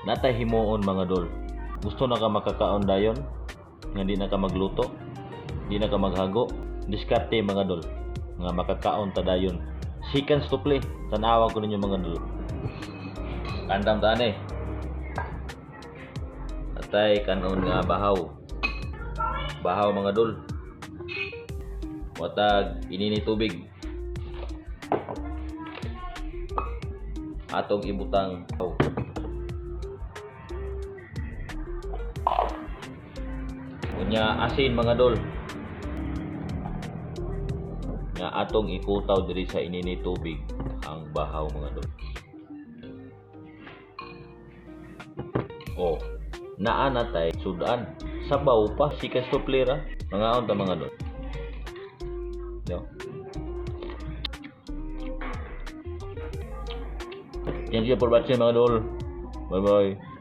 natay himuon mga dol. Gusto na ka makakaon dayon nga di na ka magluto, di na ka maghago, diskarte mga dol nga makakaon ta dayon. Seconds to play, tanawa ko ninyo mga dol. Kandam tani atay kanon nga bahaw mga dol. Watag inini tubig atong ibutang unya asin mga dol nga atong ikutaw diri sa inini tubig ang bahaw mga dol. Oh, naa na tay sudan sabaw pa sikas to plera mga unta mga dol. No. Thank you for watching mga dol. Bye bye.